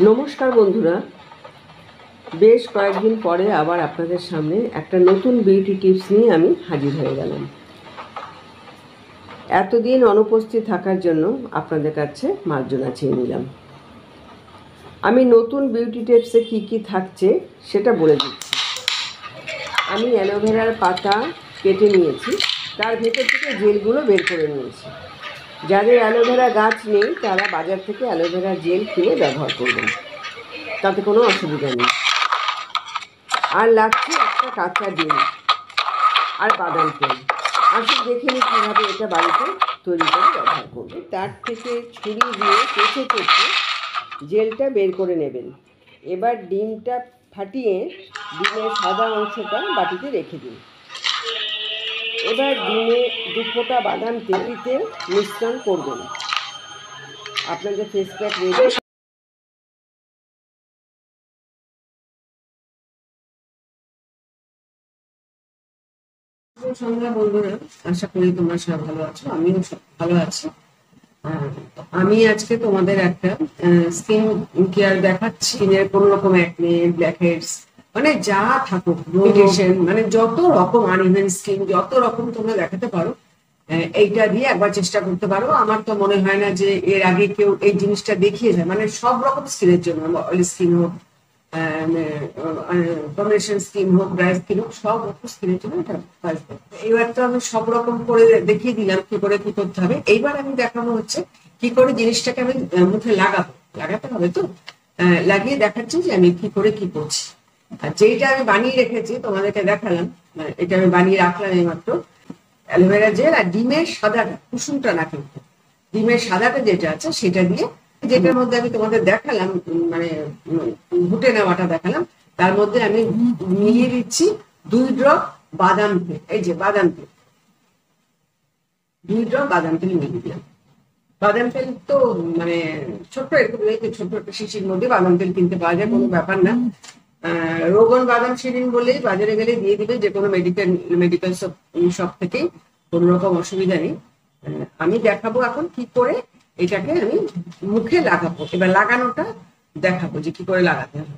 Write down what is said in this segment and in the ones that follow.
নমস্কার বন্ধুরা, বেশ কয়েকদিন পরে আবার আপনাদের সামনে একটা নতুন বিউটি টিপস নিয়ে আমি হাজির হয়ে গেলাম। এতদিন অনুপস্থিত থাকার জন্য আপনাদের কাছে মার্জনা চেয়ে নিলাম। আমি নতুন বিউটি টিপসে কী থাকছে সেটা বলে দিচ্ছি। আমি অ্যালোভেরার পাতা কেটে নিয়েছি, তার ভেতর থেকে জেলগুলো বের করে নিয়েছি। যাদের অ্যালোভেরা গাছ নেই তারা বাজার থেকে অ্যালোভেরা জেল কিনে ব্যবহার করবেন, তাতে কোনো অসুবিধা নেই। আর লাগছে একটা কাঁচা ডিম আর বাদাম তেল। আসুন দেখে নিই কীভাবে এটা বাড়িতে তৈরি করে ব্যবহার করবে। তার থেকে ছুরি দিয়ে কেটে জেলটা বের করে নেবেন। এবার ডিমটা ফাটিয়ে ডিমের সাদা অংশটা বাটিতে রেখে দিন। এবার ডিমে 2 ফোঁটা বাদাম তেলিতে মিশ্রণ করবেন। আপনাদের ফেস প্যাক রেডি। সন্ধ্যা বন্ধুরা, আশা করি তোমরা সব ভালো আছো, আমিও সব ভালো আছি। আমি আজকে তোমাদের একটা স্কিন কেয়ার দেখাচ্ছি। স্কিনের কোনো রকম একনে, ব্ল্যাক হেডস, মানে যা থাকুক, ইরিটেশন, মানে যত রকম আনইভেন স্কিন, যত রকম তোমরা দেখাতে পারো, এইটা দিয়ে একবার চেষ্টা করতে পারো। আমার তো মনে হয় না যে এর আগে কেউ এই জিনিসটা দেখিয়েছে, মানে সব রকম স্কিনের জন্য, অয়েলি স্কিন হোক, কম্বিনেশন স্কিন হোক, ড্রাই স্কিন হোক, সব রকম স্কিনের জন্য এটা কাজ দেয়। এইবার তো আমি সব রকম করে দেখিয়ে দিলাম কি করে কি করতে হবে। এইবার আমি দেখাবো হচ্ছে কি করে জিনিসটাকে আমি মুখে লাগাতে হবে। তো লাগিয়ে দেখাচ্ছি যে আমি কি করে কি করছি। আর যেটা আমি বানিয়ে রেখেছি তোমাদেরকে দেখালাম, এটা আমি বানিয়ে রাখলাম এইমাত্র। অ্যালোভেরা জেল আর ডিমের সাদাটা, কুসুমটা না, কিন্তু ডিমের সাদাটা যেটা আছে সেটা দিয়ে, যেটার মধ্যে আমি তোমাদের দেখালাম, মানে ঘুটে নেওয়াটা দেখালাম, তার মধ্যে আমি মিলিয়ে দিচ্ছি 2 ড্রপ বাদাম তেল। এই যে বাদাম তেল, 2 ড্রপ বাদাম তেল মিলিয়ে দিলাম। বাদাম তেল তো মানে ছোট্ট এরকম ছোট্ট একটা শিশির মধ্যে বাদাম তেল কিনতে পাওয়া যায়, কোনো ব্যাপার না। রোগন বাদাম শিরিন বলেই বাজারে গেলে দিয়ে দিবে, যে কোনো মেডিকেল শপ থেকেই, কোনো রকম অসুবিধা নেই। আমি দেখাবো এখন কি করে এটাকে আমি মুখে লাগাবো। এবার লাগানোটা দেখাবো যে কি করে লাগাতে হবে।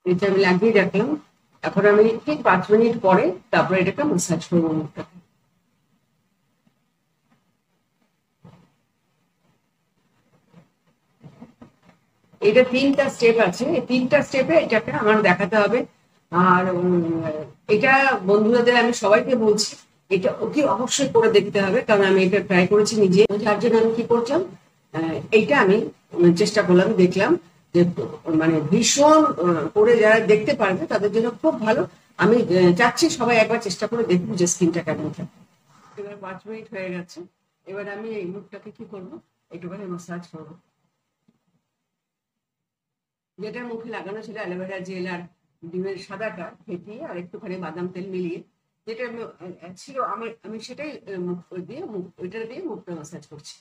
এটা আমি লাগিয়ে রাখলাম। এখন আমি ঠিক 5 মিনিট পরে তারপরে এটাকে ম্যাসাজ করবো মুখটাকে। এটা 3টা স্টেপ আছে, এই 3টা স্টেপে এটাকে আমার দেখাতে হবে। আর এটা বন্ধুদের আমি সবাইকে বলছি, এটা অতি অবশ্যই করে দেখতে হবে, কারণ আমি এটা ট্রাই করেছি নিজে। যার জন্য আমি কি করছিলাম, এইটা আমি চেষ্টা করলাম, দেখলাম যে মানে ভীষণ করে যারা দেখতে পারবে তাদের জন্য খুব ভালো। আমি চাচ্ছি সবাই একবার চেষ্টা করে দেখুন যে স্কিনটা কেমন থাকে। এবার 5 মিনিট হয়ে গেছে। এবার আমি এই মুখটাকে কি করবো, একটুখানি ম্যাসাজ করবো। যেটা মুখে লাগানো ছিল অ্যালোভেরা জেল আর ডিমের সাদাটা ফেটিয়ে আর একটুখানি বাদাম তেল মিলিয়ে, যেটা ছিল আমি আমি সেটাই মুখ দিয়ে ওইটা দিয়ে মুখটা ম্যাসাজ করছি।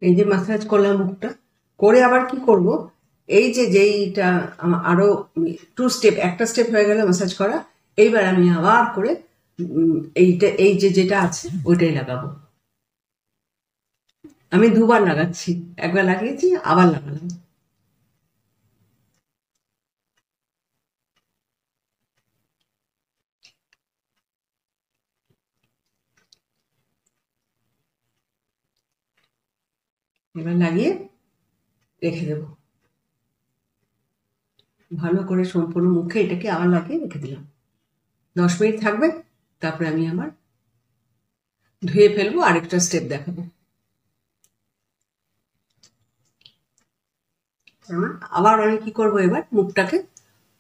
এই যে ম্যাসাজ করলাম মুখটা, করে আবার কি করব, এই যে যেইটা আরো একটা স্টেপ হয়ে গেল ম্যাসাজ করা, এইবার আমি আবার করে এইটা এই যে যেটা আছে ওইটাই লাগাবো। আমি দুবার লাগাচ্ছি, একবার লাগিয়েছি আবার লাগালাম। এবার লাগিয়ে রেখে দেব ভালো করে সম্পূর্ণ মুখে, এটাকে আবার লাগিয়ে রেখে দিলাম। 10 মিনিট থাকবে, তারপরে আমি আবার ধুয়ে ফেলবো, আরেকটা স্টেপ দেখাবো। আবার আমি কি করবো, এবার মুখটাকে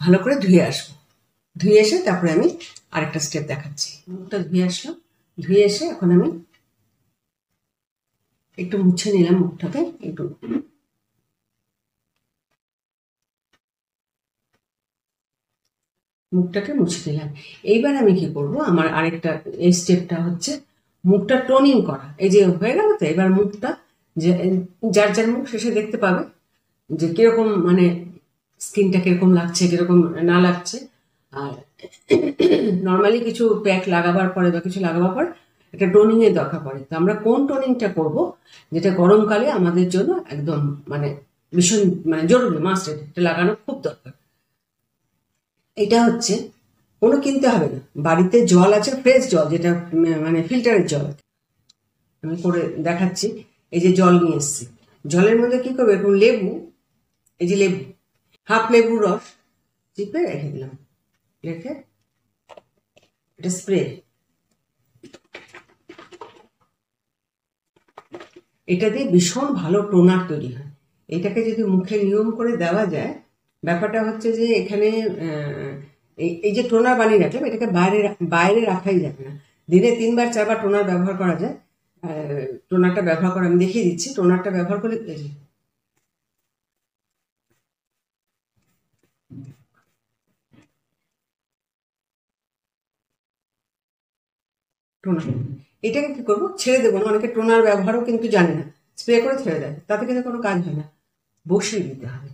ভালো করে ধুয়ে আসবো। ধুয়ে এসে তারপরে আমি আরেকটা স্টেপ দেখাচ্ছি। মুখটা ধুয়ে আসলাম, ধুয়ে এসে এখন আমি একটু মুছে নিলাম মুখটাকে, একটু মুখটাকে মুছে দিলাম। এইবার আমি কি করব, আমার আরেকটা এই স্টেপটা হচ্ছে মুখটা টোনিং করা। এই যে হয়ে গেল তো, এবার মুখটা যে যার যার মুখ শেষে দেখতে পাবে যে কিরকম মানে স্কিনটা কিরকম লাগছে, কিরকম না লাগছে। আর নর্মালি কিছু প্যাক লাগাবার পরে বা কিছু লাগাবার পর একটা টোনিং এর দরকার পড়ে। তো আমরা কোন টোনিংটা করব, যেটা গরমকালে আমাদের জন্য একদম মানে ভীষণ মানে জরুরি, মাস্ট, এটা লাগানো খুব দরকার। এটা হচ্ছে কোনো কিনতে হবে না, বাড়িতে জল আছে, ফ্রেশ জল, যেটা মানে ফিল্টারের জল। আমি করে দেখাচ্ছি। এই যে জল নিয়ে এসছি, জলের মধ্যে কি করবে, এরকম লেবু, এই যে লেবু, হাফ লেবুর রস চিপে রেখে দিলাম। রেখে এটা স্প্রে, এটা দিয়ে ভীষণ ভালো টোনার তৈরি হয়। এটাকে যদি মুখে নিয়ম করে দেওয়া যায়, ব্যাপারটা হচ্ছে যে এখানে এই যে টোনার বানিয়ে রাখলাম, এটাকে বাইরে বাইরে রাখাই যাবে না। দিনে 3বার 4বার টোনার ব্যবহার করা যায়। টোনারটা ব্যবহার করে আমি দেখিয়ে দিচ্ছি। টোনারটা ব্যবহার করে টোনার, এটাকে কি করবো, ছেড়ে দেবো না। অনেকে টোনার ব্যবহারও কিন্তু জানে না, স্প্রে করে ছেড়ে দেয়, তাতে কিন্তু কোনো কাজ হয় না। বসিয়ে দিতে হবে।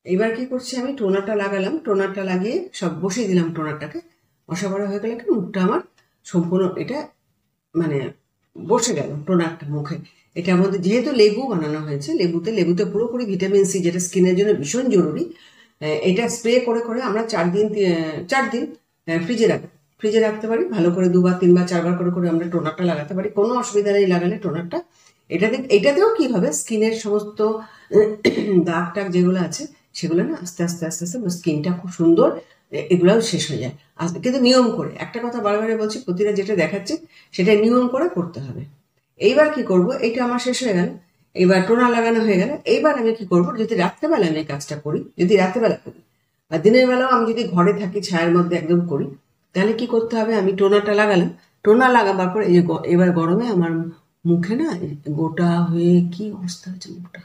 এবার কি করছি, আমি টোনারটা লাগালাম, টোনারটা লাগিয়ে সব বসিয়ে দিলাম টোনারটাকে। বসা বড়া হয়ে গেলে কি মুখটা আমার সম্পূর্ণ এটা মানে বসে গেল টোনারটা মুখে। এটার মধ্যে যেহেতু লেবু বানানো হয়েছে, লেবুতে পুরোপুরি ভিটামিন সি, যেটা স্কিনের জন্য ভীষণ জরুরি। এটা স্প্রে করে করে আমরা 4 দিন ফ্রিজে রাখতে পারি। ভালো করে 2বার 3বার 4বার করে করে আমরা টোনারটা লাগাতে পারি, কোনো অসুবিধা নেই লাগালে টোনারটা। এটাতেও কি হবে, স্কিনের সমস্ত দাগ টাগ যেগুলো আছে সেগুলো না আস্তে আস্তে আস্তে আস্তে স্কিনটা খুব সুন্দর, এগুলাও শেষ হয়ে যায়। কিন্তু নিয়ম করে, একটা কথা বারবার বলছি, প্রতিটা যেটা দেখাচ্ছে সেটা নিয়ম করে করতে হবে। এইবার কি করব, এইটা আমার শেষ হয়ে গেল, এবার টোনার লাগানো হয়ে গেল। এইবার আমি কি করব, যদি রাত্রেবেলা আমি এই কাজটা করি, যদি রাত্রেবেলা করি আর দিনের বেলাও আমি যদি ঘরে থাকি ছায়ার মধ্যে একদম করি, তাহলে কি করতে হবে, আমি টোনারটা লাগালাম। টোনার লাগাবার পর এই যে এবার গরমে আমার মুখে না গোটা হয়ে কি অবস্থা হয়েছে মুখটা,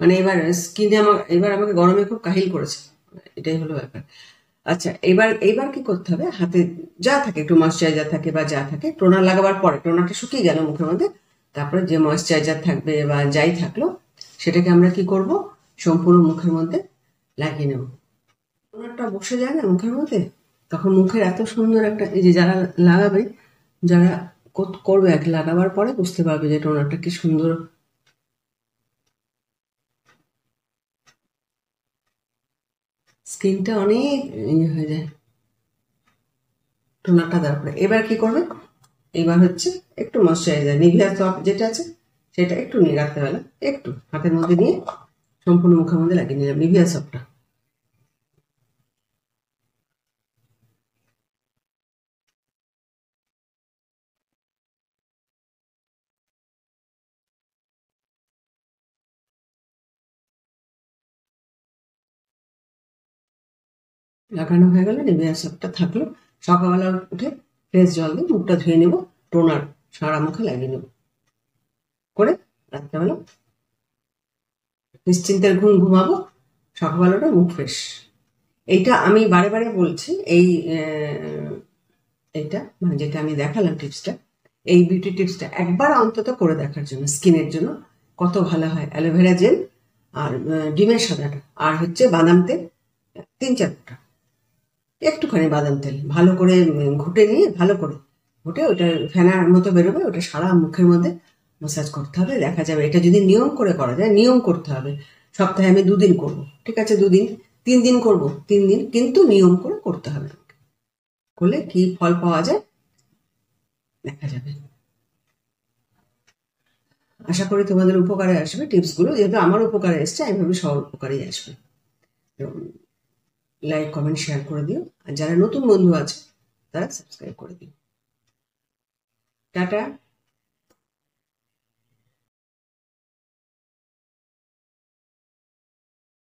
মানে এবার স্কিনে এবার আমাকে গরমে খুব কাহিল করেছে। এটাই হলো ব্যাপার। আচ্ছা, এইবার কি করতে হবে, হাতে যা থাকে একটু ময়শ্চারাইজার থাকে বা যা থাকে, টোনার লাগাবার পরে টোনারটা শুকিয়ে গেল মুখের মধ্যে, তারপরে যে ময়শ্চারাইজার থাকবে বা যাই থাকলো সেটাকে আমরা কি করব, সম্পূর্ণ মুখের মধ্যে লাগিয়ে নেব। টোনারটা বসে যায় না মুখের মধ্যে, তখন মুখের এত সুন্দর একটা, এই যে যারা লাগাবে, যারা করবে আর লাগাবার পরে বুঝতে পারবে যে টোনারটা কি সুন্দর স্কিনটা অনেক ইয়ে হয়ে যায় টোনারটা দেওয়ার পরে। এবার কি করবে, এবার হচ্ছে একটু ময়শ্চারাইজার, নিভিয়া সফট যেটা আছে সেটা একটু নিয়ে রাত্রেবেলা একটু হাতের মধ্যে নিয়ে সম্পূর্ণ মুখের মধ্যে লাগিয়ে নিলাম নিভিয়া সফটটা। লাগানো হয়ে গেলে নিভিয়া সফটটা থাকলো, সকালবেলা উঠে ফ্রেশ জল দিয়ে মুখটা ধুয়ে নেব, টোনার সারা মুখে লাগিয়ে নেব করে রাত্রেবেলা নিশ্চিন্তের ঘুম ঘুমাবো, সকালবেলাটা মুখ ফ্রেশ। এইটা আমি বারে বারে বলছি, এটা মানে যেটা আমি দেখালাম টিপসটা, এই বিউটি টিপসটা একবার অন্তত করে দেখার জন্য, স্কিনের জন্য কত ভালো হয়। অ্যালোভেরা জেল আর ডিমের সাদাটা আর হচ্ছে বাদাম তেল 3-4 ফোঁটা, একটুখানি বাদাম তেল ভালো করে ঘুটে নিয়ে, ভালো করে ঘুটে ওটা ফেনার মতো বেরোবে, ওটা সারা মুখের মধ্যে ম্যাসাজ করতে হবে। দেখা যাবে এটা যদি নিয়ম করে করা যায়, নিয়ম করতে হবে। সপ্তাহে আমি 2 দিন করবো, ঠিক আছে, 2 দিন 3 দিন করবো, 3 দিন, কিন্তু নিয়ম করে করতে হবে। করলে কি ফল পাওয়া যায় দেখা যাবে। আশা করি তোমাদের উপকারে আসবে টিপসগুলো, যেহেতু আমার উপকারে এসছে আমি ভাবি সবার উপকারেই আসবে। লাইক কমেন্ট শেয়ার করে দিও, আর যারা নতুন বন্ধু আছে তারা সাবস্ক্রাইব করে দিও। টাটা।